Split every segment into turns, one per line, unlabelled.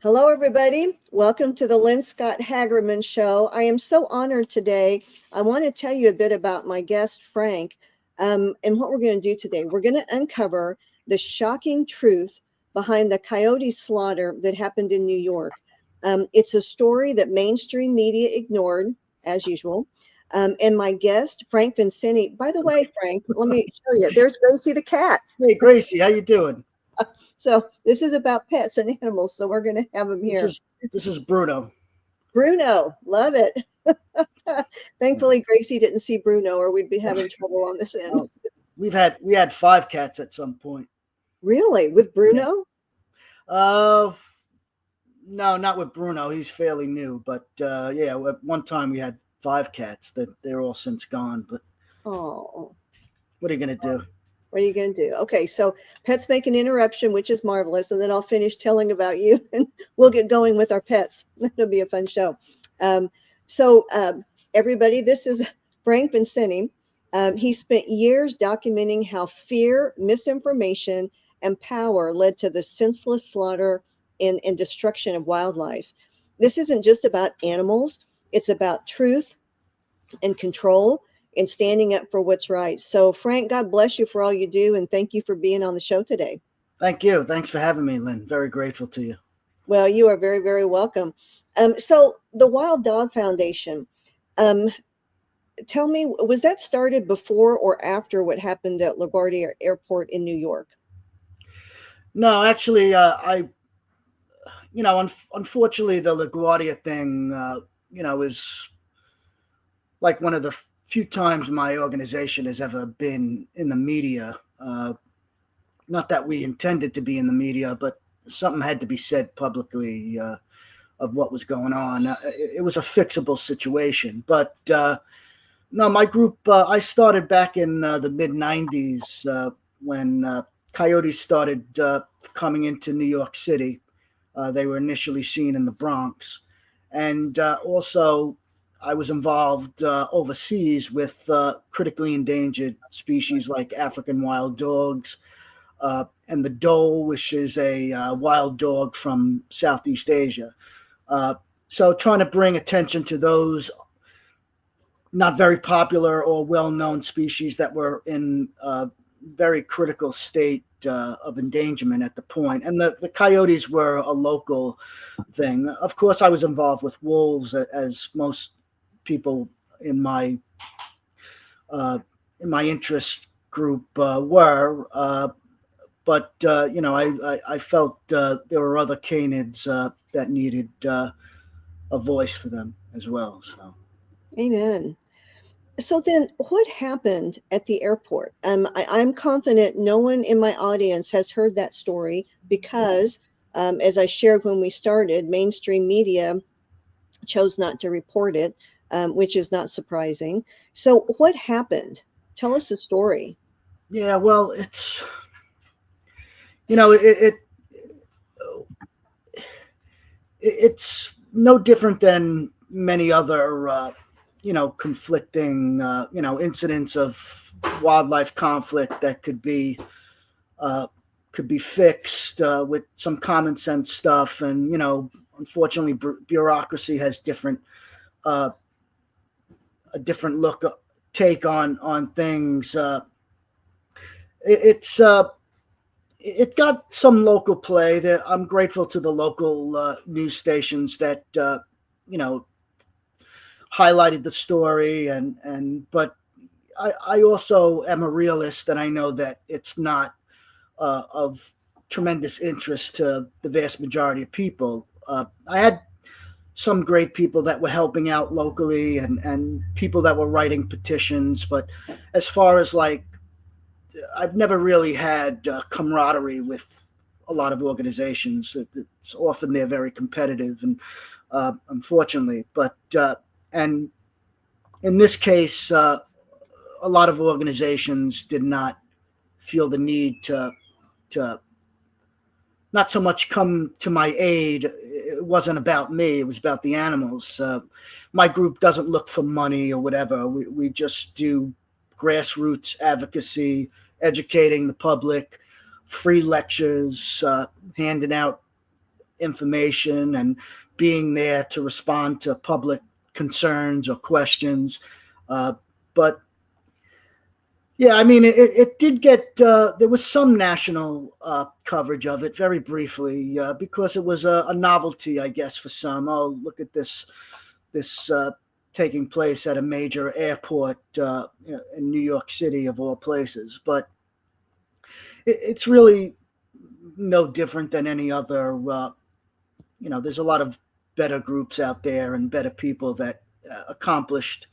Hello, everybody. Welcome to the Lynn Scott Hagerman Show. I am so honored today. I want to tell you a bit about my guest, Frank, and what we're going to do today. We're going to uncover the shocking truth behind the coyote slaughter that happened in New York. It's a story that mainstream media ignored, as usual. And my guest, Frank Vincenti. By the way, Frank, let me show you. There's Gracie the cat.
Hey Gracie, how you doing?
So this is about pets and animals. So we're going to have him
This
here.
is this is Bruno.
Bruno, love it.
Yeah.
Thankfully, Gracie didn't see Bruno, or we'd be having trouble on this end.
Oh, we had five cats at some point.
Really? With
Yeah.
Bruno?
Uh, no, not with Bruno. He's fairly new, but yeah, at one time we had five cats. That they're all since gone. But
Oh,
what are you gonna do?
what are you going to do? Okay, so pets make an interruption, which is marvelous, and then I'll finish telling about you, and we'll get going with our pets. It'll be a fun show. Um, so, everybody, this is Frank Vincenti. He spent years documenting how fear, misinformation, and power led to the senseless slaughter and destruction of wildlife. This isn't just about animals, it's about truth and control and standing up for what's right. So, Frank, God bless you for all you do, and thank you for being on the show today.
Thank you. Thanks for having me, Lynn. Very grateful to you.
Well, you are very, very welcome. So, the Wild Dog Foundation, um, tell me, was that started before or after what happened at LaGuardia Airport in New York?
No, actually, unfortunately, the LaGuardia thing, is like one of the few times my organization has ever been in the media. Not that we intended to be in the media, but something had to be said publicly of what was going on. It was a fixable situation, but no, my group. I started back in the mid '90s when coyotes started coming into New York City. They were initially seen in the Bronx, and also I was involved overseas with critically endangered species like African wild dogs and the dole, which is a wild dog from Southeast Asia. Uh, so trying to bring attention to those not very popular or well-known species that were in a very critical state of endangerment at the point. And the coyotes were a local thing. Of course, I was involved with wolves, as most people in my uh, interest group were. But I felt there were other canids that needed a voice for them as well. So
Amen. So then, what happened at the airport? I'm confident no one in my audience has heard that story because, as I shared when we started, mainstream media chose not to report it, which is not surprising. So, what happened? Tell us the story.
yeah, well, you know it, it it's no different than many other conflicting incidents of wildlife conflict that uh, could be fixed with some common sense stuff. And unfortunately, bureaucracy has uh, a different take on things. It's it got some local play. That I'm grateful to the local news stations that you know highlighted the story, and but I also am a realist, and I know that it's not of tremendous interest to the vast majority of people. I had some great people that were helping out locally, and people that were writing petitions, but as far as like I've never really had camaraderie with a lot of organizations. It's often they're very competitive, and unfortunately, but and in this case, a lot of organizations did not feel the need to not so much come to my aid. It wasn't about me. It was about the animals. My group doesn't look for money or whatever. We just do grassroots advocacy, educating the public, free lectures, handing out information and being there to respond to public concerns or questions. But yeah, I mean, it did get, there was some national coverage of it very briefly because it was a novelty, I guess, for some. Oh, look at this taking place at a major airport in New York City, of all places. But it's really no different than any other. There's a lot of better groups out there and better people that accomplished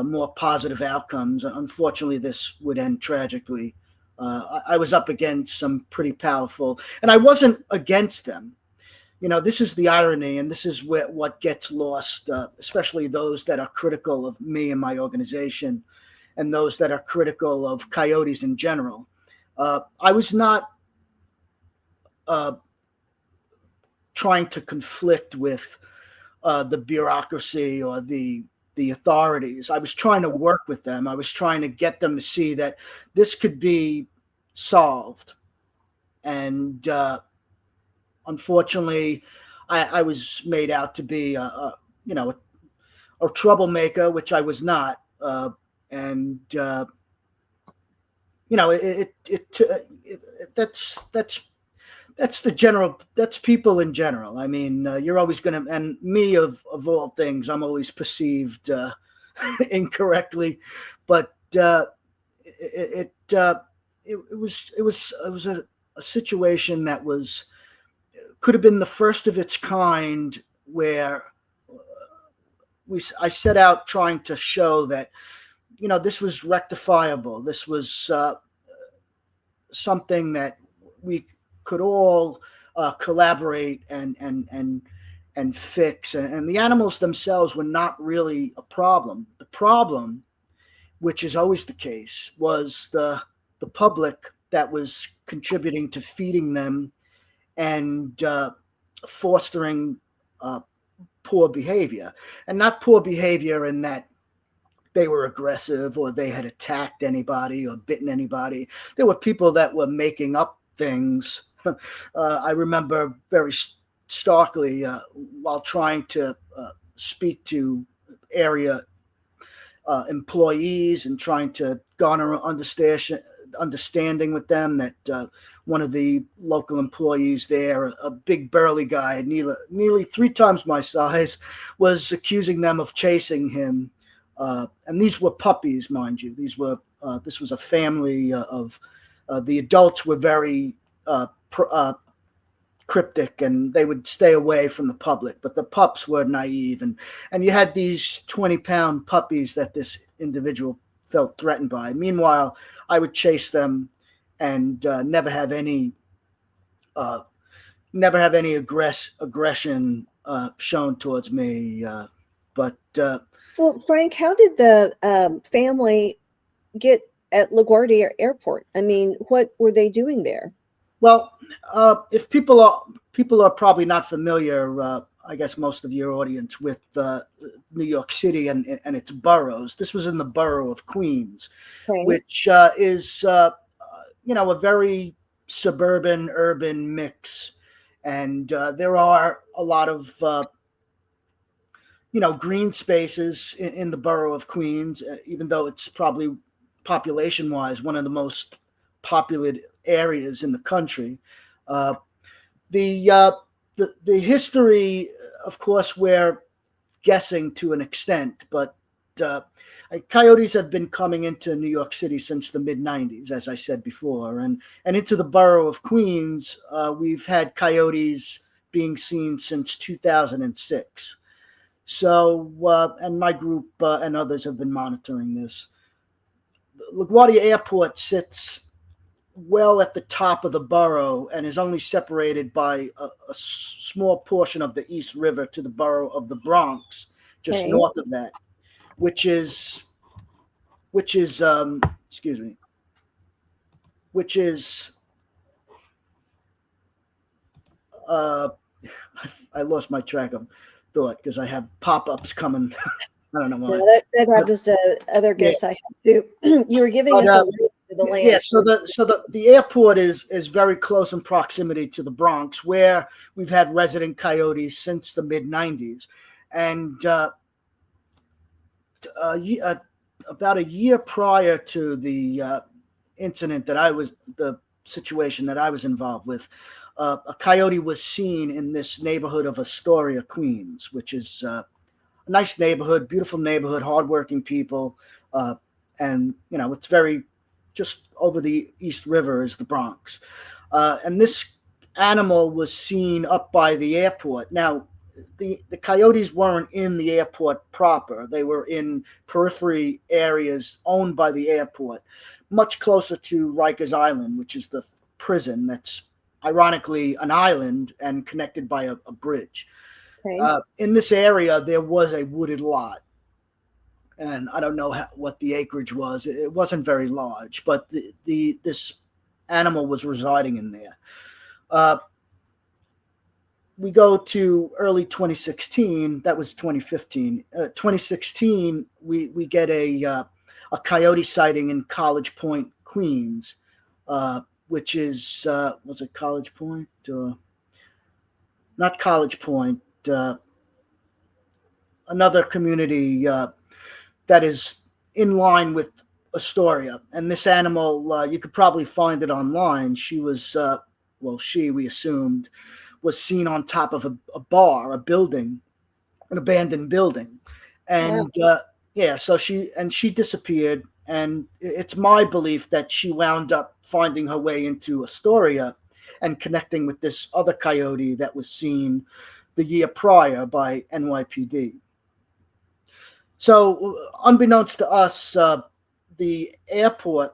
more positive outcomes. Unfortunately, this would end tragically. I was up against some pretty powerful, and I wasn't against them. This is the irony, and this is what gets lost, especially those that are critical of me and my organization, and those that are critical of coyotes in general. I was not trying to conflict with the bureaucracy or the authorities. I was trying to work with them. I was trying to get them to see that this could be solved. And unfortunately, I was made out to be a troublemaker, which I was not. That's people in general. I mean, you're always going to, and me of all things, I'm always perceived incorrectly, but it was a situation that could have been the first of its kind, where I set out trying to show that this was rectifiable. This was something that we could all collaborate and fix. And the animals themselves were not really a problem. The problem, which is always the case, was the public that was contributing to feeding them and fostering poor behavior. And not poor behavior in that they were aggressive or they had attacked anybody or bitten anybody. There were people that were making up things. I remember very starkly while trying to speak to area employees and trying to garner understanding with them, that one of the local employees there, a big burly guy, nearly 3 times my size, was accusing them of chasing him. And these were puppies, mind you. This was a family of the adults were very cryptic, and they would stay away from the public, but the pups were naive, and you had these 20-pound puppies that this individual felt threatened by. Meanwhile, I would chase them and never have any aggression shown towards me.
Well, Frank, how did the family get at LaGuardia Airport? I mean, what were they doing there?
Well, if people are probably not familiar, I guess most of your audience, with New York City and its boroughs. This was in the borough of Queens, okay, which is a very suburban urban mix, and there are a lot of green spaces in the borough of Queens, even though it's probably population-wise one of the most populated areas in the country. The history, of course, we're guessing to an extent, but coyotes have been coming into New York City since the mid-90s, as I said before, and into the borough of Queens, we've had coyotes being seen since 2006. So, and my group and others have been monitoring this. LaGuardia Airport sits well at the top of the borough and is only separated by a small portion of the East River to the borough of the Bronx, just okay, north of that, which is I lost my track of thought because I have pop-ups coming. I don't know why.
No, that happens to other guests I have too. You were giving us a list the
Yeah,
land.
so the airport is very close in proximity to the Bronx, where we've had resident coyotes since the mid '90s, and ye- uh, about a year prior to the incident the situation that I was involved with, a coyote was seen in this neighborhood of Astoria, Queens, which is a nice neighborhood, beautiful neighborhood, hardworking people, uh, and it's very just over the East River is the Bronx, and this animal was seen up by the airport. Now, the coyotes weren't in the airport proper; they were in periphery areas owned by the airport, much closer to Rikers Island, which is the prison that's ironically an island and connected by a bridge.
Okay.
In this area, there was a wooded lot, and I don't know what the acreage was. It wasn't very large, but this animal was residing in there. Uh, we go to early 2016. That was 2015. 2016, we get a coyote sighting in College Point, Queens, which is was it College Point? Not College Point. Another community that is in line with Astoria. And this animal, you could probably find it online. She was, we assumed, was seen on top of a bar, a building, an abandoned building.
Wow.
And yeah, so she disappeared. And it's my belief that she wound up finding her way into Astoria and connecting with this other coyote that was seen the year prior by NYPD. So, unbeknownst to us, the airport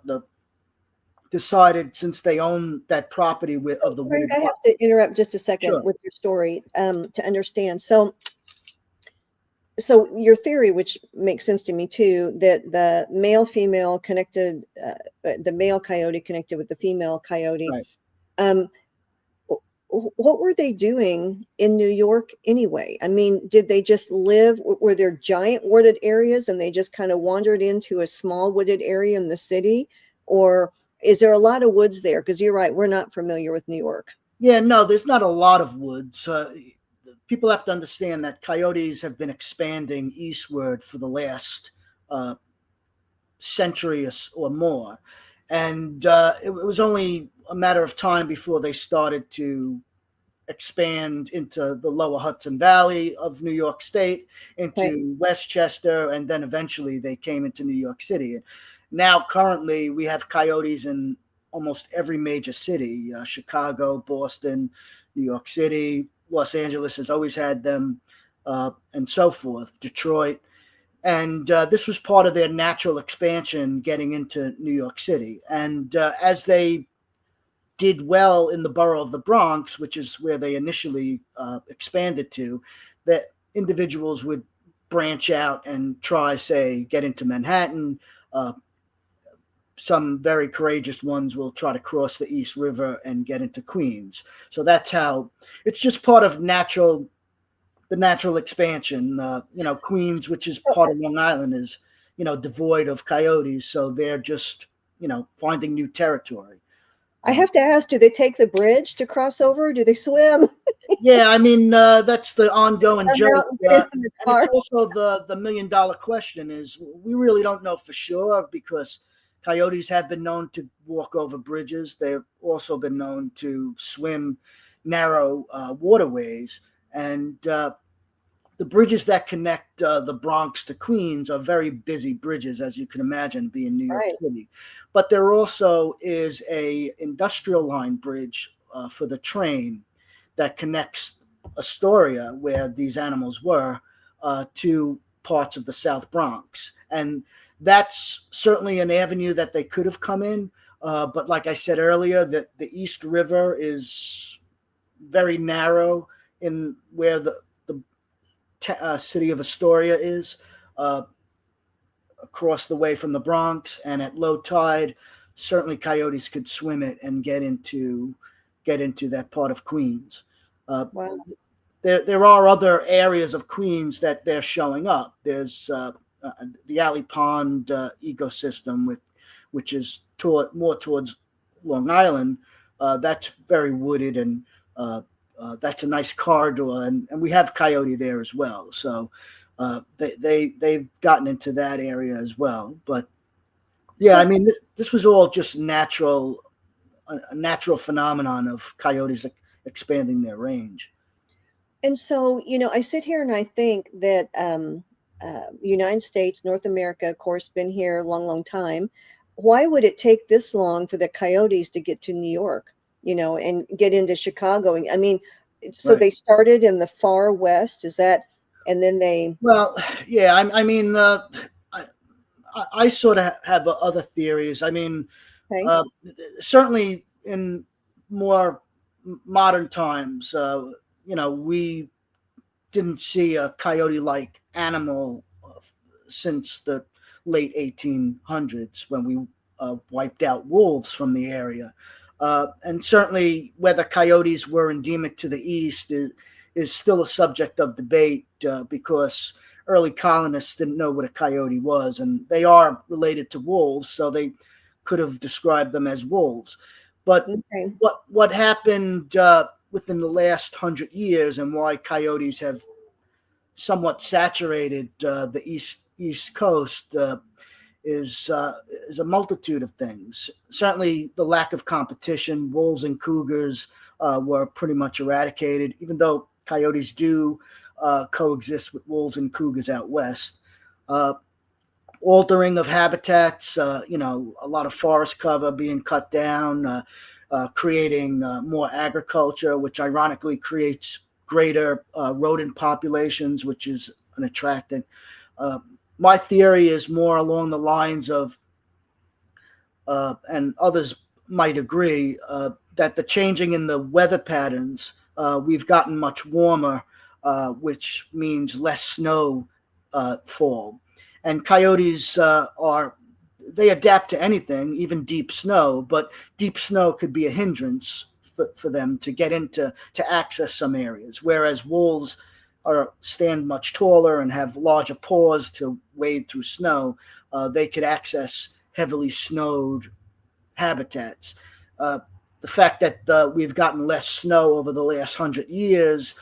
decided, since they own that property of the
Frank,
wooded
I
lot.
have to interrupt just a second
Sure.
with your story to understand. So your theory, which makes sense to me too, that the male female connected, the male coyote connected with the female coyote.
Right.
Um, what were they doing in New York anyway? I mean, did they just live? Were there giant wooded areas and they just kind of wandered into a small wooded area in the city? Or is there a lot of woods there? Because you're right, we're not familiar with New York.
Yeah, no, there's not a lot of woods. People have to understand that coyotes have been expanding eastward for the last century or more. And it was only a matter of time before they started to expand into the lower Hudson Valley of New York State,
Okay.
into Westchester, and then eventually they came into New York City. Now, currently, we have coyotes in almost every major city: Chicago, Boston, New York City, Los Angeles has always had them, and so forth, Detroit. And this was part of their natural expansion getting into New York City. And as they did well in the borough of the Bronx, which is where they initially expanded to, that individuals would branch out and try, say, get into Manhattan. Some very courageous ones will try to cross the East River and get into Queens. So that's how it's just part of the natural expansion. Queens, which is part of Long Island, is devoid of coyotes, so they're just finding new territory.
I have to ask, do they take the bridge to cross over? Or do they swim?
Yeah, I mean that's the ongoing
I'm
joke,
out and get in the
and it's
car.
also the $1 million question. Is we really don't know for sure, because coyotes have been known to walk over bridges. They've also been known to swim narrow waterways, and the bridges that connect the Bronx to Queens are very busy bridges, as you can imagine, being New York
Right.
City. But there also is a industrial line bridge for the train that connects Astoria, where these animals were, to parts of the South Bronx. And that's certainly an avenue that they could have come in. But like I said earlier, that the East River is very narrow in where the city of Astoria is, uh, across the way from the Bronx, and at low tide, certainly coyotes could swim it and get into that part of Queens. Uh,
Wow.
there are other areas of Queens that they're showing up. There's the Alley Pond ecosystem, which is more towards Long Island, that's very wooded, and that's a nice corridor, and we have coyote there as well. So they've gotten into that area as well. But yeah, I
So,
mean, this was all just a natural phenomenon of coyotes expanding their range.
and so, I sit here and I think that United States, North America, of course, been here a long, long time. Why would it take this long for the coyotes to get to New York, and get into Chicago? I mean, so
Right.
they started in the far west, is that, and then they,
Well, yeah, I mean, I, I sort of have other theories. I mean,
okay,
uh, certainly in more modern times, we didn't see a coyote-like animal since the late 1800s when we wiped out wolves from the area. And certainly whether coyotes were endemic to the east is still a subject of debate because early colonists didn't know what a coyote was, and they are related to wolves, so they could have described them as wolves. But
okay,
what happened within the last 100 years, and why coyotes have somewhat saturated the East Coast is a multitude of things. Certainly, the lack of competition. Wolves and cougars were pretty much eradicated, even though coyotes do coexist with wolves and cougars out west. Uh, Altering of habitats, a lot of forest cover being cut down, creating more agriculture, which ironically creates greater rodent populations, which is an attractant. Uh, my theory is more along the lines of, and others might agree, that the changing in the weather patterns, we've gotten much warmer, which means less snow fall. And coyotes they adapt to anything, even deep snow, but deep snow could be a hindrance for them to get into to access some areas, whereas wolves stand much taller and have larger paws to wade through snow. They could access heavily snowed habitats. Uh, the fact that we've gotten less snow over the last 100 years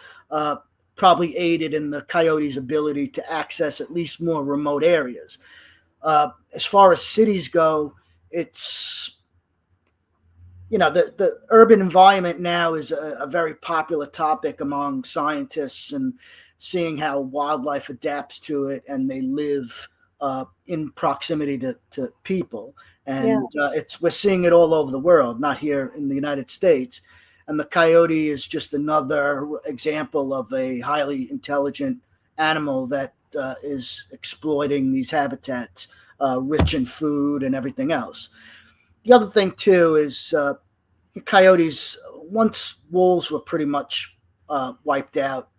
probably aided in the coyotes' ability to access at least more remote areas. As far as cities go, it's the urban environment now is a very popular topic among scientists, and seeing how wildlife adapts to it and they live in proximity to people.
yeah,
And we're seeing it all over the world, not here in the United States. And the coyote is just another example of a highly intelligent animal that is exploiting these habitats, rich in food and everything else. The other thing too is coyotes. Once wolves were pretty much wiped out,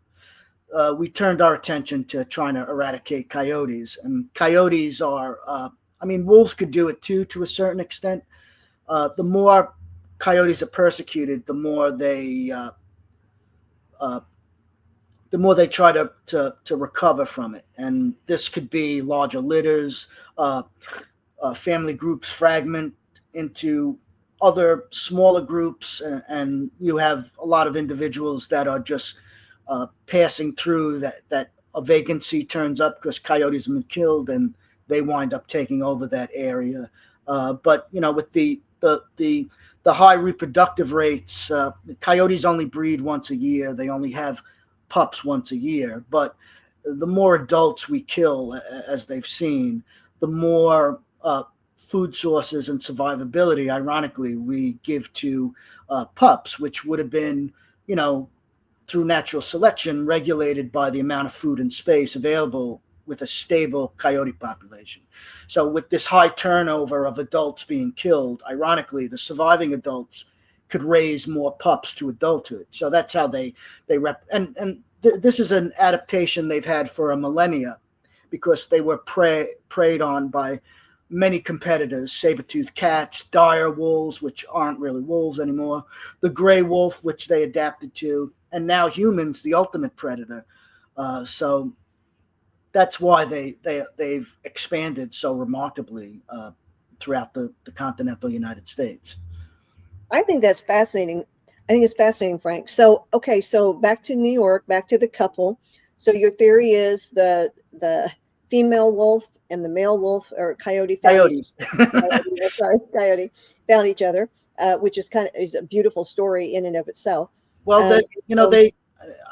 we turned our attention to trying to eradicate coyotes. And coyotes are, wolves could do it too to a certain extent. The more coyotes are persecuted, uh, the more they try to recover from it. And this could be larger litters, uh, family groups fragment into other smaller groups, and you have a lot of individuals that are just passing through that a vacancy turns up because coyotes have been killed and they wind up taking over that area. But with the high reproductive rates, coyotes only breed once a year. They only have pups once a year. But the more adults we kill, as they've seen, the more food sources and survivability, ironically, we give to pups, which would have been, through natural selection, regulated by the amount of food and space available with a stable coyote population. So, with this high turnover of adults being killed, ironically, the surviving adults could raise more pups to adulthood. So that's how they rep. This is an adaptation they've had for a millennia, because they were preyed on by many competitors: saber-toothed cats, dire wolves, which aren't really wolves anymore, the gray wolf, which they adapted to, and now humans, the ultimate predator. So that's why they've expanded so remarkably. throughout the continental United States.
I think that's fascinating. I think it's fascinating, Frank. So, okay, so back to New York, back to the couple. So your theory is the female wolf and the male wolf or coyote found each
Coyotes.
sorry, coyote found each other, which is is a beautiful story in and of itself.
Well,
Um, so,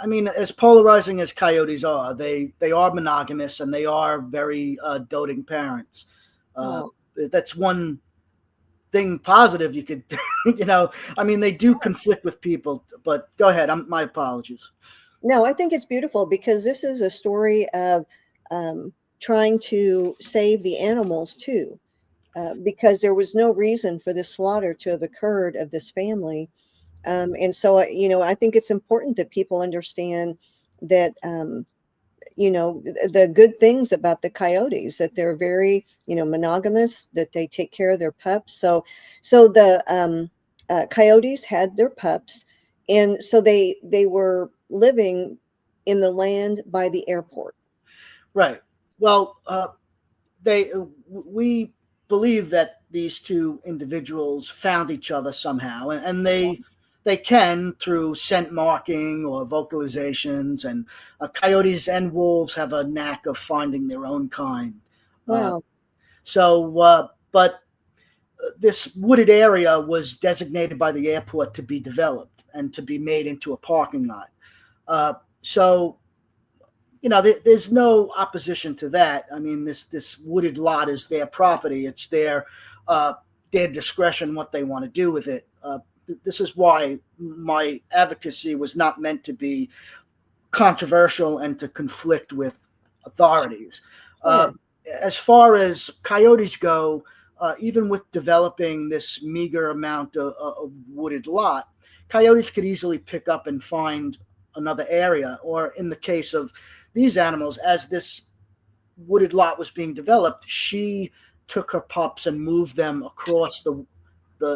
I mean, as polarizing as coyotes are, they are monogamous and they are very doting parents. Uh,
oh,
that's one thing positive you could, I mean, they do conflict with people, but go ahead. My apologies.
no, I think it's beautiful because this is a story of trying to save the animals too, because there was no reason for this slaughter to have occurred of this family. And so, I think it's important that people understand that, the good things about the coyotes, that they're very, monogamous, that they take care of their pups. So the coyotes had their pups, and so they were living in the land by the airport.
Right. Well, we believe that these two individuals found each other somehow, and they can through scent marking or vocalizations, and coyotes and wolves have a knack of finding their own kind. Uh,
Wow.
but this wooded area was designated by the airport to be developed and to be made into a parking lot. So there's no opposition to that. I mean, this wooded lot is their property. It's their discretion what they want to do with it. This is why my advocacy was not meant to be controversial and to conflict with authorities. Uh,
Sure.
as far as coyotes go, even with developing this meager amount of wooded lot, coyotes could easily pick up and find another area. Or in the case of these animals, as this wooded lot was being developed, she took her pups and moved them across the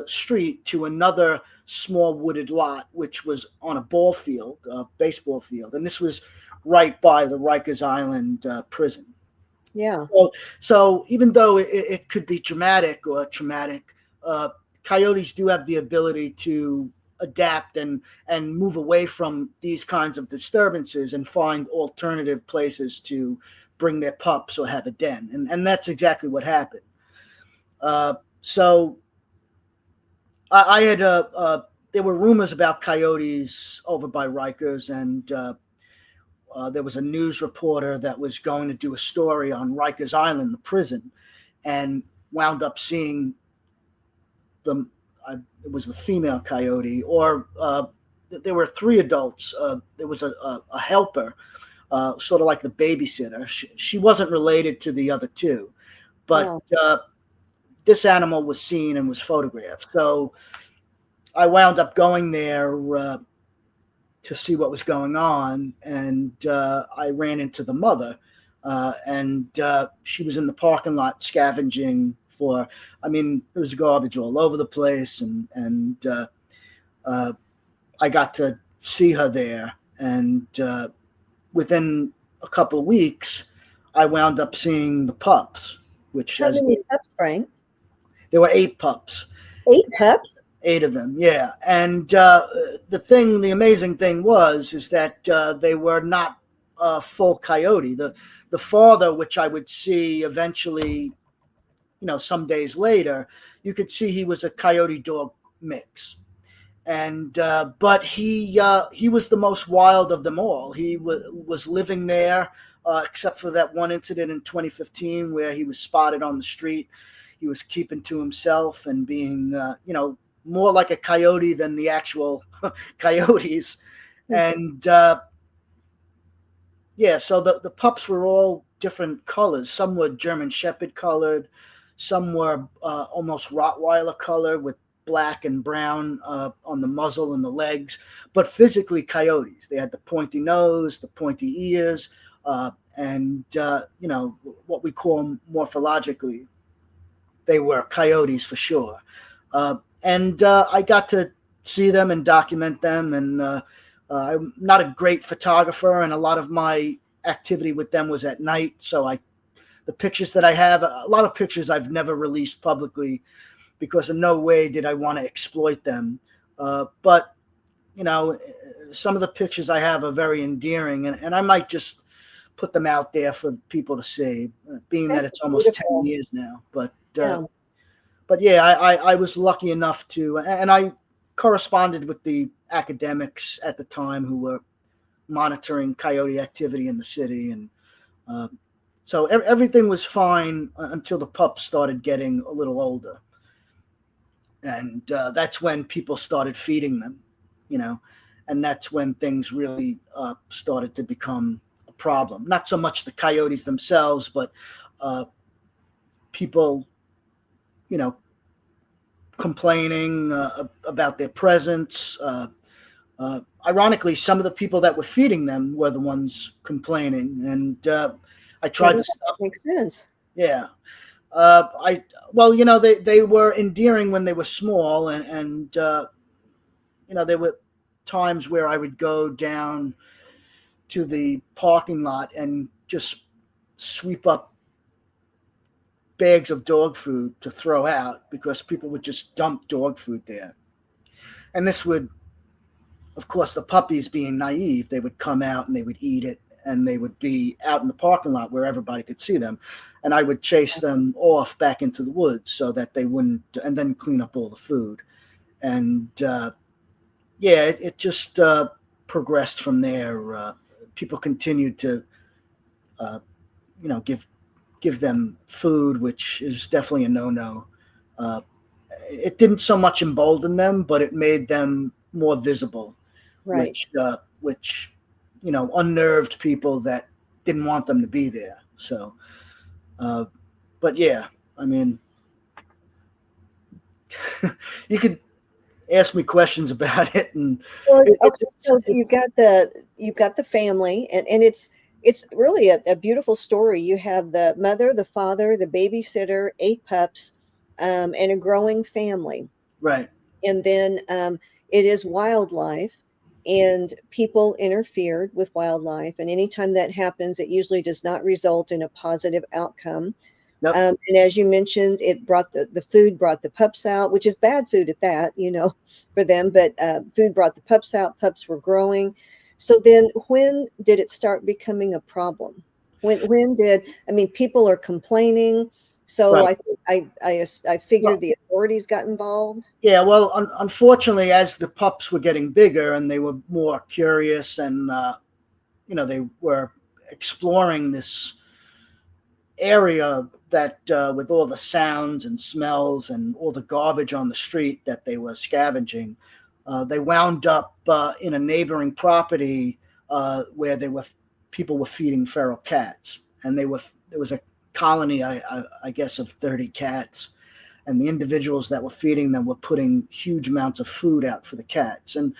street to another small wooded lot, which was on a baseball field, and this was right by the Rikers Island prison.
Yeah.
So even though it could be dramatic or traumatic, coyotes do have the ability to adapt and move away from these kinds of disturbances and find alternative places to bring their pups or have a den, and that's exactly what happened. So I had there were rumors about coyotes over by Rikers, and there was a news reporter that was going to do a story on Rikers Island, the prison, and wound up seeing the it was the female coyote, or there were three adults. There was a helper, sort of like the babysitter. She wasn't related to the other two, but
Wow.
this animal was seen and was photographed. So I wound up going there to see what was going on, and I ran into the mother, and she was in the parking lot scavenging for. I mean, there was garbage all over the place, and I got to see her there, and within a couple of weeks, I wound up seeing the pups, which
How
as
many pups, Frank?
there were 8 pups.
8 pups?
8 of them, yeah. And the amazing thing is that they were not full coyote. The father, which I would see eventually, some days later, you could see he was a coyote dog mix. And but he was the most wild of them all. He was living there, except for that one incident in 2015 where he was spotted on the street. He was keeping to himself and being, more like a coyote than the actual coyotes. And yeah, so the pups were all different colors. Some were German Shepherd colored, some were almost Rottweiler color with black and brown on the muzzle and the legs, but physically coyotes. They had the pointy nose, the pointy ears, and what we call morphologically, they were coyotes for sure. And I got to see them and document them. And I'm not a great photographer, and a lot of my activity with them was at night. So the pictures that I have, a lot of pictures I've never released publicly because in no way did I want to exploit them. But some of the pictures I have are very endearing, and I might just put them out there for people to see, being that
That's
it's almost 10
beautiful.
years now.
Yeah.
But yeah, I was lucky enough to, and I corresponded with the academics at the time who were monitoring coyote activity in the city, and uh, so everything was fine until the pups started getting a little older, and that's when people started feeding them, you know, and that's when things really started to become a problem. Not so much the coyotes themselves, but uh, people, you know, complaining about their presence. Ironically, some of the people that were feeding them were the ones complaining, and I
Yeah,
tried to
that
stop.
makes sense.
Yeah, I well, they were endearing when they were small, and there were times where I would go down to the parking lot and just sweep up bags of dog food to throw out because people would just dump dog food there. And this would, of course, the puppies being naive, they would come out and they would eat it, and they would be out in the parking lot where everybody could see them. And I would chase them off back into the woods so that they wouldn't, and then clean up all the food. And yeah, it just progressed from there. People continued to, uh, give them food, which is definitely a no-no. Uh, it didn't so much embolden them, but it made them more visible,
Right.
which unnerved people that didn't want them to be there. So, uh, but yeah, I mean, you could ask me questions about it, and
Well, okay, so
it's
you've got the family, and it's really a beautiful story. You have the mother, the father, the babysitter, 8 pups, and a growing family.
right.
And then it is wildlife, and people interfered with wildlife. And anytime that happens, it usually does not result in a positive outcome.
Yep.
And as you mentioned, it brought the food brought the pups out, which is bad food at that, for them. But food brought the pups out. Pups were growing. So then, when did it start becoming a problem? When did I mean people are complaining? So
Right.
I think I figured
Well,
the authorities got involved.
yeah. Well, unfortunately, as the pups were getting bigger and they were more curious, and they were exploring this area that with all the sounds and smells and all the garbage on the street that they were scavenging, they wound up in a neighboring property where people were feeding feral cats, and there was a colony, I guess, of 30 cats, and the individuals that were feeding them were putting huge amounts of food out for the cats. And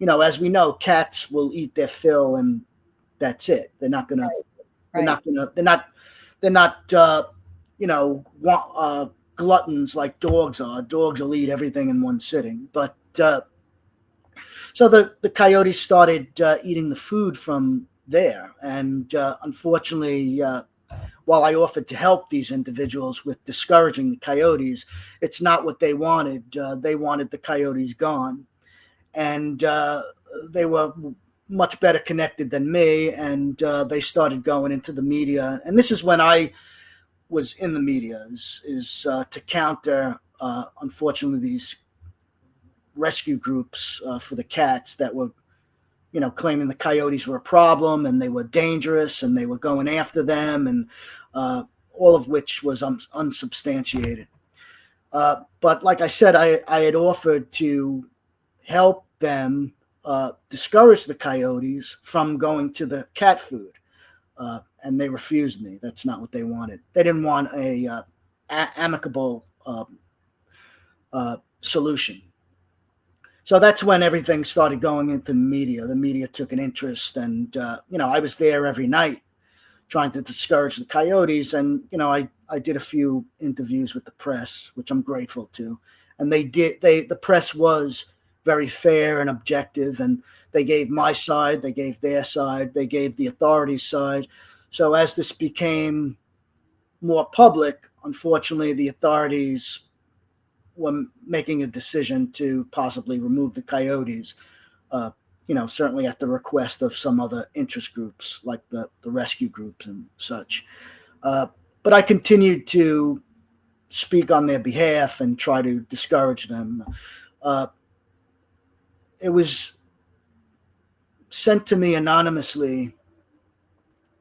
as we know, cats will eat their fill, and that's it. They're
Right.
not gonna. They're not. Gluttons like dogs are. Dogs will eat everything in one sitting. But so the coyotes started eating the food from there, and unfortunately, while I offered to help these individuals with discouraging the coyotes, it's not what they wanted. They wanted the coyotes gone, and they were much better connected than me, and they started going into the media. And this is when I was in the media, is to counter, unfortunately, these rescue groups for the cats that were, claiming the coyotes were a problem and they were dangerous and they were going after them, and all of which was unsubstantiated. But like I said, I had offered to help them discourage the coyotes from going to the cat food, and they refused me. That's not what they wanted. They didn't want amicable solution. So that's when everything started going into the media. The media took an interest, and I was there every night trying to discourage the coyotes. And I did a few interviews with the press, which I'm grateful to. And the press was very fair and objective, and they gave my side, they gave their side, they gave the authorities' side. So as this became more public, unfortunately, the authorities were making a decision to possibly remove the coyotes. Uh, certainly at the request of some other interest groups like the rescue groups and such. Uh, but I continued to speak on their behalf and try to discourage them. Uh, it was sent to me anonymously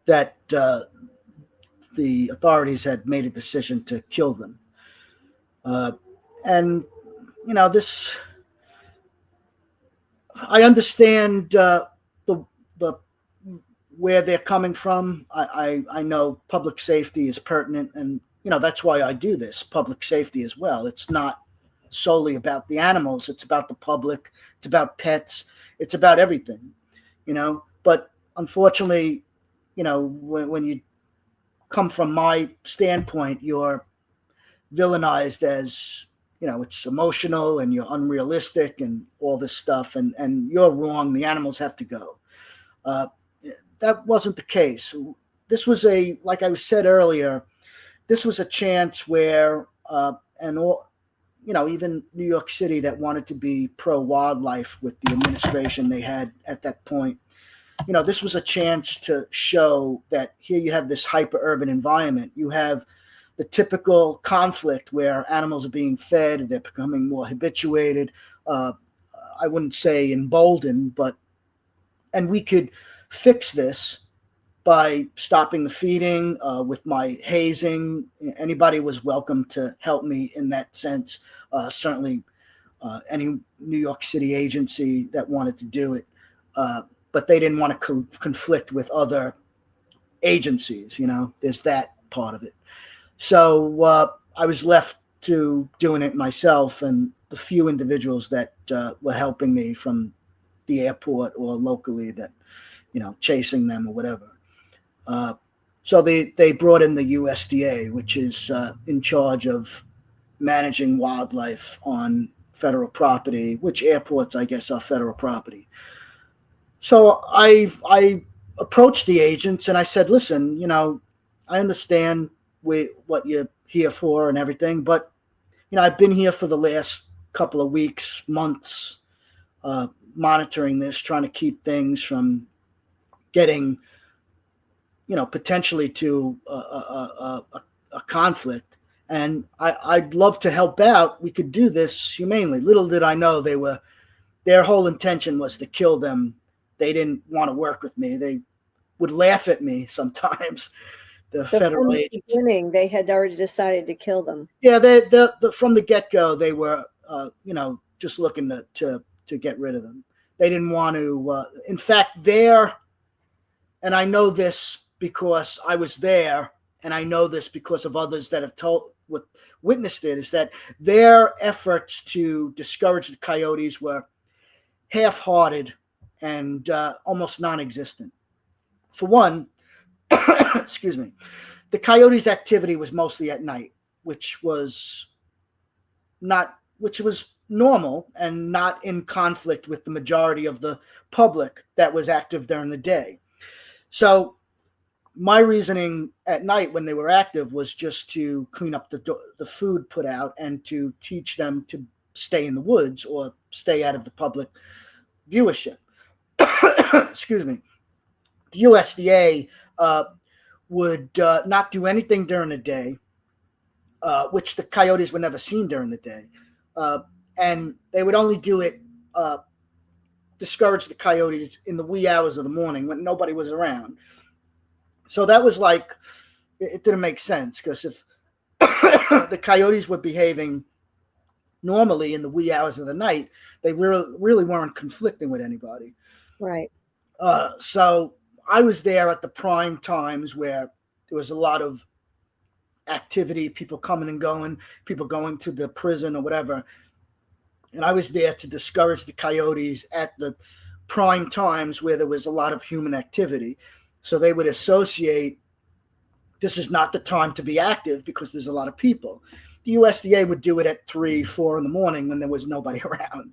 that the authorities had made a decision to kill them. And, this, I understand the where they're coming from. I know public safety is pertinent, and that's why I do this, public safety as well. It's not solely about the animals; it's about the public, it's about pets, it's about everything. But unfortunately, when you come from my standpoint, you're villainized as it's emotional and you're unrealistic and all this stuff, and you're wrong. The animals have to go. Uh, that wasn't the case. This was like I said earlier, this was a chance where, and all, even New York City that wanted to be pro wildlife with the administration they had at that point, this was a chance to show that here you have this hyper urban environment. You have the typical conflict where animals are being fed, they're becoming more habituated. I wouldn't say emboldened, and we could fix this by stopping the feeding, with my hazing. Anybody was welcome to help me in that sense. Certainly, any New York City agency that wanted to do it, but they didn't want to conflict with other agencies. There's that part of it. So I was left to doing it myself, and the few individuals that were helping me from the airport or locally that, chasing them or whatever. So they brought in the USDA, which is in charge of managing wildlife on federal property, which airports, I guess, are federal property. So I approached the agents and I said, listen, I understand what you're here for and everything, but, I've been here for the last couple of weeks, months, monitoring this, trying to keep things from getting, potentially to a conflict. And I'd love to help out. We could do this humanely. Little did I know their whole intention was to kill them. They didn't want to work with me. They would laugh at me sometimes. The
So
federal
from the
agents.
beginning, they had already decided to kill them.
Yeah, from the get-go, they were, just looking to get rid of them. They didn't want to. In fact, and I know this because I was there, and I know this because of others that have witnessed it, is that their efforts to discourage the coyotes were half-hearted and almost non-existent. For one, excuse me, the coyotes' activity was mostly at night, which was normal and not in conflict with the majority of the public that was active during the day. So my reasoning at night when they were active was just to clean up the food put out and to teach them to stay in the woods or stay out of the public viewership. Excuse me. The USDA would not do anything during the day, which the coyotes were never seen during the day. And they would only do it, discourage the coyotes in the wee hours of the morning when nobody was around. So that was like, it didn't make sense, because if the coyotes were behaving normally in the wee hours of the night, they really weren't conflicting with anybody.
Right.
So I was there at the prime times where there was a lot of activity, people coming and going, people going to the prison or whatever. And I was there to discourage the coyotes at the prime times where there was a lot of human activity. So they would associate, this is not the time to be active because there's a lot of people. The USDA would do it at 3, 4 in the morning when there was nobody around.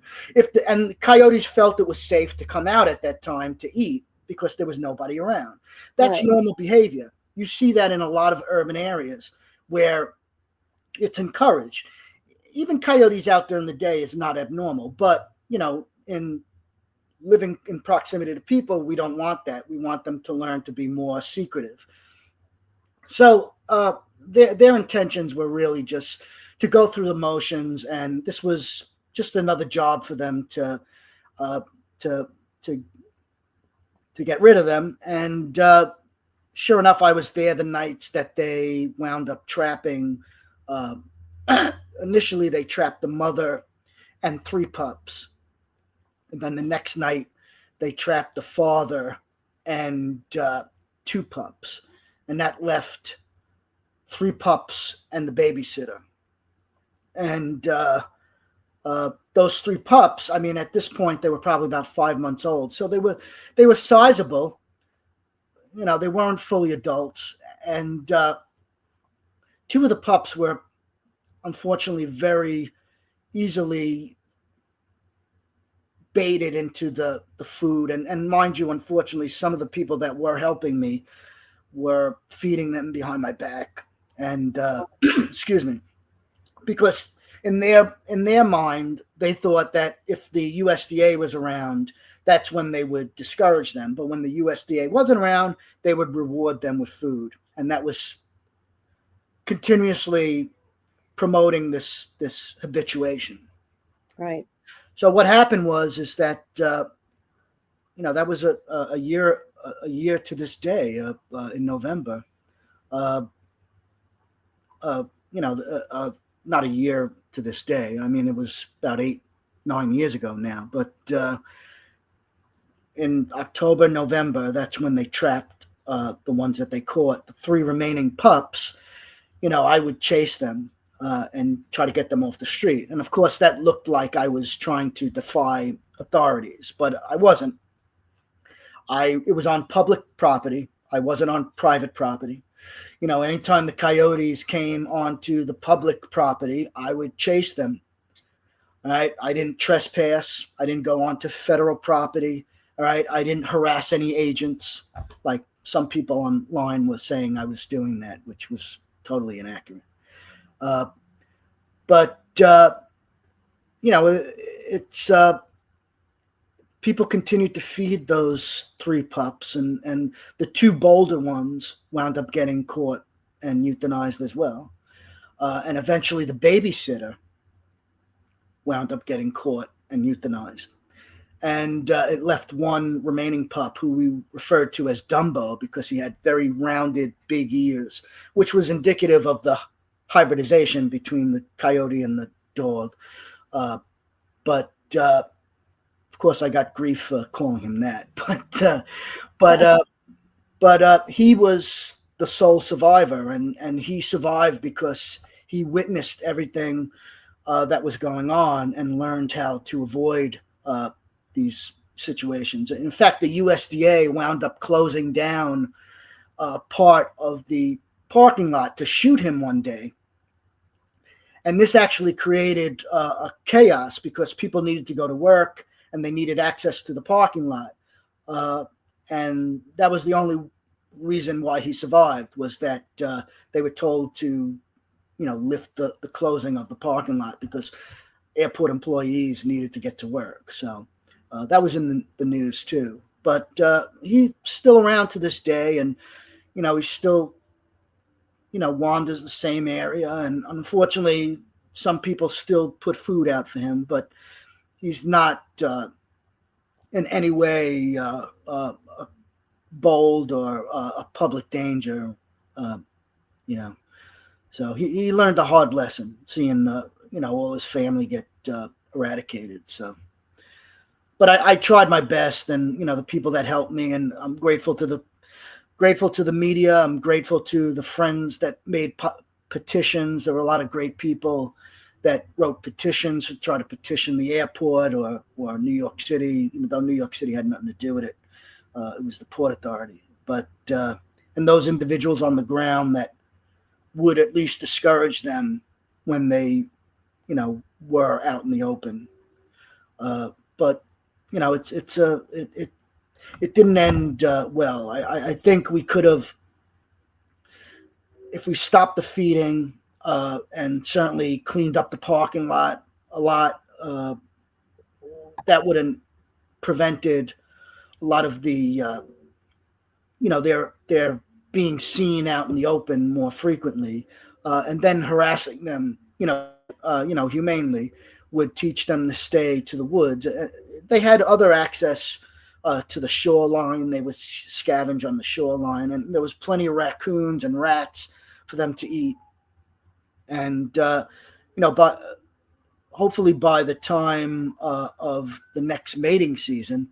And the coyotes felt it was safe to come out at that time to eat because there was nobody around. That's
Right.
normal behavior. You see that in a lot of urban areas. where it's encouraged. Even coyotes out during the day is not abnormal, but in living in proximity to people, we don't want that. We want them to learn to be more secretive. So their intentions were really just to go through the motions, and this was just another job for them uh, to to to get rid of them. And sure enough, I was there the nights that they wound up trapping. Uh, Initially, they trapped the mother and 3 pups, and then the next night they trapped the father and 2 pups, and that left 3 pups and the babysitter. And those 3 pups, I mean, at this point they were probably about 5 months old, so they were sizable. They weren't fully adults, and 2 of the pups were unfortunately very easily baited into the food. And mind you, unfortunately, some of the people that were helping me were feeding them behind my back. And excuse me, because in their mind, they thought that if the USDA was around, that's when they would discourage them. But when the USDA wasn't around, they would reward them with food. And that was continuously promoting this habituation.
Right.
So what happened is that that was a year to this day, in November. Uh, uh, Not a year to this day. I mean, it was about 8-9 years ago now. But in October, November, that's when they trapped the ones that they caught. The 3 remaining pups, I would chase them and try to get them off the street. And of course, that looked like I was trying to defy authorities, but I wasn't. It was on public property. I wasn't on private property. Anytime the coyotes came onto the public property, I would chase them. All right. I didn't trespass. I didn't go onto federal property. All right. I didn't harass any agents, like some people online were saying I was doing that, which was totally inaccurate. But it's people continued to feed those 3 pups, and the 2 bolder ones wound up getting caught and euthanized as well. And eventually the babysitter wound up getting caught and euthanized. And it left 1 remaining pup who we referred to as Dumbo because he had very rounded, big ears, which was indicative of the hybridization between the coyote and the dog. But of course, I got grief for calling him that. But he was the sole survivor, and he survived because he witnessed everything that was going on and learned how to avoid these situations. In fact, the USDA wound up closing down part of the parking lot to shoot him one day. And this actually created a chaos because people needed to go to work and they needed access to the parking lot. And that was the only reason why he survived, was that they were told to, lift the closing of the parking lot because airport employees needed to get to work. So that was in the news too. But he's still around to this day, and he's still wanders the same area, and unfortunately some people still put food out for him, but he's not in any way bold or a public danger. So he learned a hard lesson seeing all his family get eradicated. So but I tried my best, and the people that helped me, and I'm grateful to the media. I'm grateful to the friends that made petitions. There were a lot of great people that wrote petitions to try to petition the airport or New York City, even though New York City had nothing to do with it. It was the Port Authority. But and those individuals on the ground that would at least discourage them when they, were out in the open. But it didn't end well. I think we could have if we stopped the feeding and certainly cleaned up the parking lot a lot, that would have prevented a lot of the they're being seen out in the open more frequently, and then harassing them, humanely, would teach them to stay to the woods. They had other access to the shoreline. They would scavenge on the shoreline, and there was plenty of raccoons and rats for them to eat. And but hopefully by the time of the next mating season,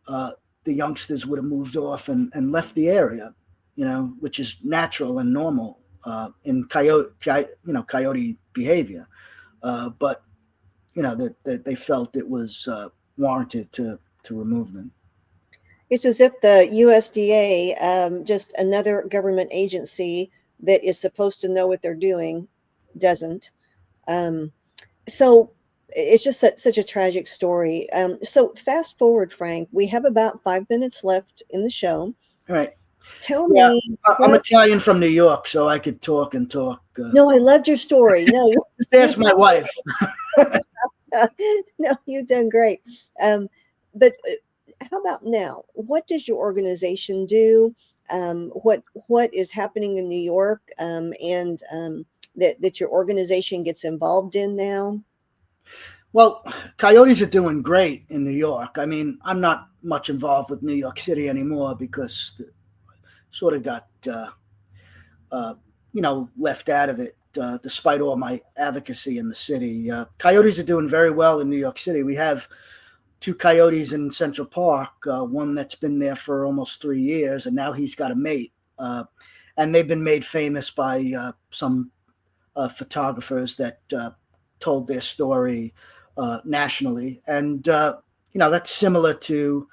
the youngsters would have moved off and left the area, which is natural and normal in coyote behavior. But that they felt it was warranted to remove them.
It's as if the USDA, just another government agency that is supposed to know what they're doing, doesn't. So it's just such a tragic story. So fast forward, Frank, we have about 5 minutes left in the show.
All right.
Tell me.
I'm Italian from New York, so I could talk and talk.
No, I loved your story. No,
just ask my wife.
No, you've done great. But how about now? What does your organization do? What is happening in New York, and that your organization gets involved in now?
Well, coyotes are doing great in New York. I mean, I'm not much involved with New York City anymore because sort of got left out of it, despite all my advocacy in the city. Coyotes are doing very well in New York City. We have 2 coyotes in Central Park, one that's been there for almost 3 years, and now he's got a mate. And they've been made famous by some photographers that told their story nationally. And, that's similar to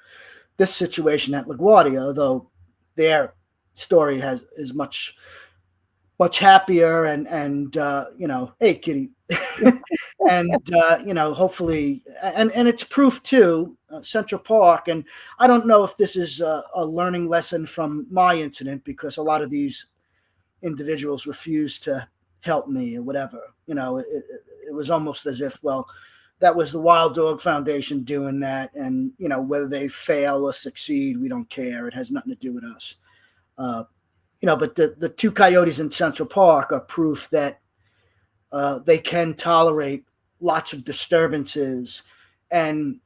this situation at LaGuardia, although their story is much happier and hey kitty. And hopefully and it's proof too, Central Park. And I don't know if this is a learning lesson from my incident, because a lot of these individuals refused to help me or whatever. It was almost as if, well, that was the Wild Dog Foundation doing that, and whether they fail or succeed, we don't care. It has nothing to do with us. But the 2 coyotes in Central Park are proof that they can tolerate lots of disturbances and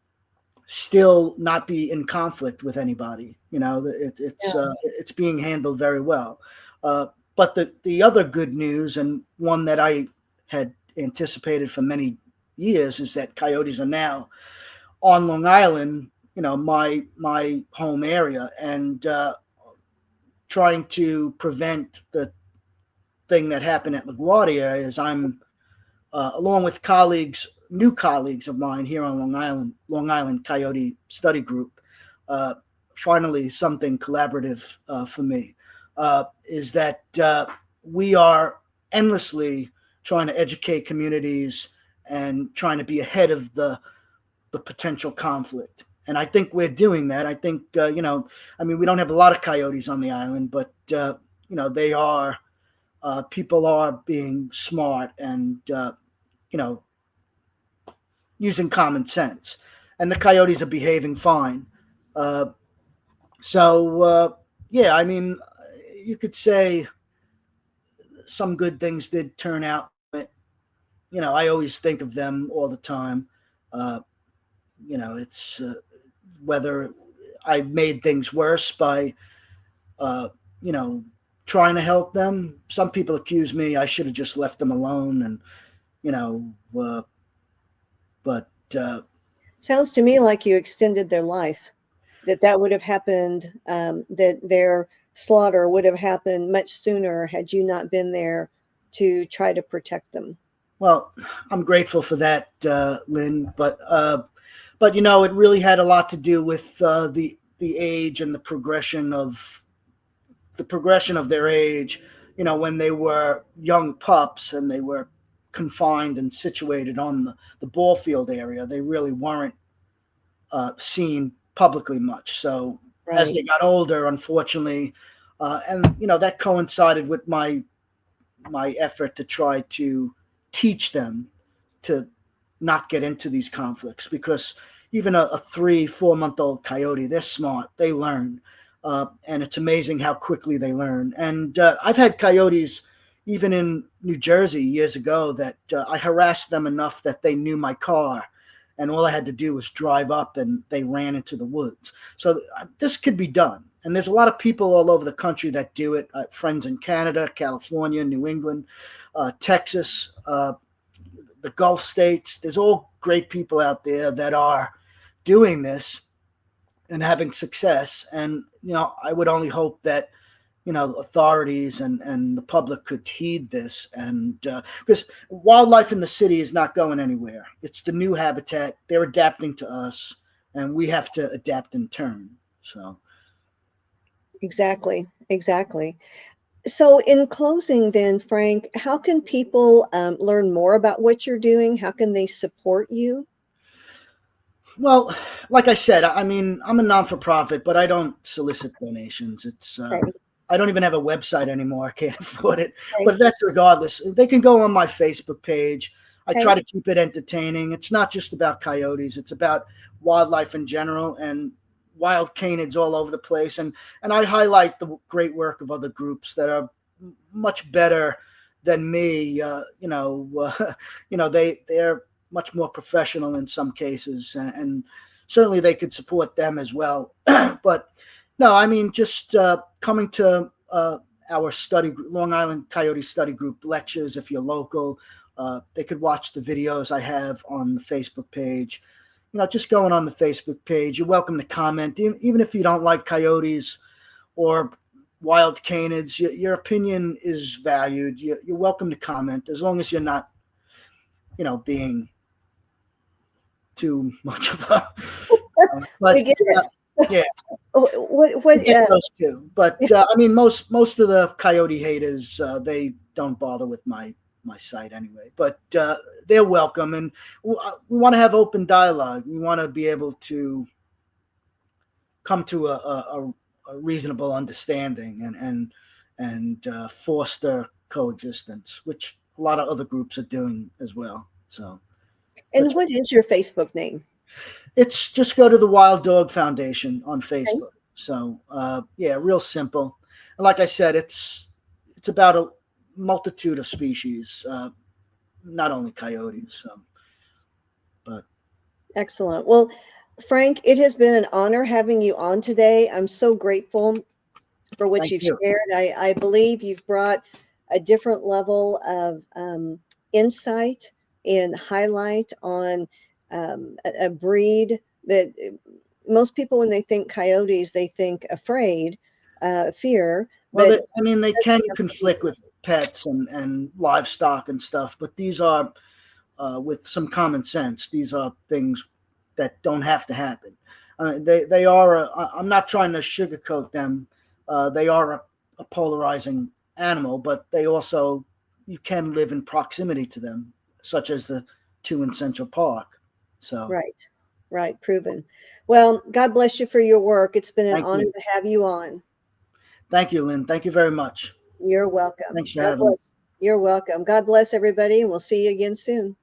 still not be in conflict with anybody. It's being handled very well. But the other good news, and one that I had anticipated for many years, is that coyotes are now on Long Island, my home area, and trying to prevent the thing that happened at LaGuardia. Is I'm along with new colleagues of mine here on Long Island Coyote Study Group, finally something collaborative for me, is that we are endlessly trying to educate communities and trying to be ahead of the potential conflict. And I think we're doing that. I think, we don't have a lot of coyotes on the island, but, they are, people are being smart and, using common sense. And the coyotes are behaving fine. You could say some good things did turn out. But, I always think of them all the time. It's whether I made things worse by, trying to help them. Some people accuse me I should have just left them alone, and but
sounds to me like you extended their life. That would have happened. That their slaughter would have happened much sooner had you not been there to try to protect them.
Well, I'm grateful for that, Lynn. But it really had a lot to do with the age and the progression of their age. When they were young pups and they were confined and situated on the ball field area, they really weren't seen publicly much. So right. As they got older, unfortunately, and that coincided with my my effort to try to teach them to not get into these conflicts, because even a 3-4 month old coyote, they're smart, they learn, and it's amazing how quickly they learn. And I've had coyotes even in New Jersey years ago that I harassed them enough that they knew my car, and all I had to do was drive up and they ran into the woods. So this could be done. And there's a lot of people all over the country that do it. Friends in Canada, California, New England, Texas, the Gulf states. There's all great people out there that are doing this and having success. And, I would only hope that, authorities and the public could heed this. And because wildlife in the city is not going anywhere. It's the new habitat. They're adapting to us, and we have to adapt in turn. So.
Exactly. So in closing then, Frank, how can people learn more about what you're doing? How can they support you?
Well, like I said, I mean, I'm a non-for-profit, but I don't solicit donations.
Okay.
I don't even have a website anymore. I can't afford it.
Okay.
But that's regardless. They can go on my Facebook page. I
Okay.
try to keep it entertaining. It's not just about coyotes. It's about wildlife in general and wild canids all over the place. And I highlight the great work of other groups that are much better than me. They're much more professional in some cases, and certainly they could support them as well. But no, I mean, just coming to our Long Island Coyote Study Group lectures, if you're local, they could watch the videos I have on the Facebook page. Just going on the Facebook page, you're welcome to comment, even if you don't like coyotes or wild canids. Your opinion is valued. You're welcome to comment, as long as you're not, being too much of a. But
We get it.
yeah,
What
get those too. But I mean, most of the coyote haters, they don't bother with my site anyway. But they're welcome, and we want to have open dialogue. We want to be able to come to a reasonable understanding and foster coexistence, which a lot of other groups are doing as well. So.
And what is your Facebook name?
It's just go to the Wild Dog Foundation on
Okay.
Facebook. So real simple. And like I said, it's about a multitude of species, not only coyotes. So, but
Excellent. Well, Frank, it has been an honor having you on today. I'm so grateful for what
thank
you've
you.
shared. I believe you've brought a different level of insight and highlight on a breed that most people, when they think coyotes, they think afraid, fear.
Well,
But
they can conflict with pets and livestock and stuff, but these are, with some common sense, these are things that don't have to happen. They are. I'm not trying to sugarcoat them. They are a polarizing animal, but they also, you can live in proximity to them, such as the two in Central Park. So
right, proven. Well, God bless you for your work. It's been an
thank
honor
you.
to have you on.
Thank you, Lynn. Thank you very much.
You're welcome.
Thanks for
God
having me.
bless. You're welcome. God bless everybody, and we'll see you again soon.